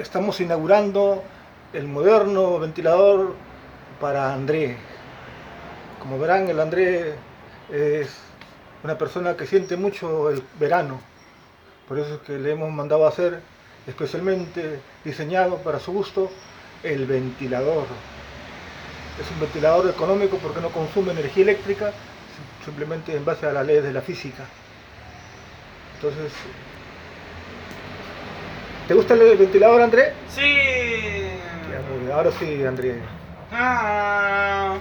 Estamos inaugurando el moderno ventilador para André. Como verán, el André es una persona que siente mucho el verano. Por eso es que le hemos mandado a hacer especialmente diseñado para su gusto el ventilador. Es un ventilador económico porque no consume energía eléctrica, simplemente en base a las leyes de la física. Entonces, ¿te gusta el ventilador, André? Sí. Ya, muy bien. Ahora sí, André. Ah.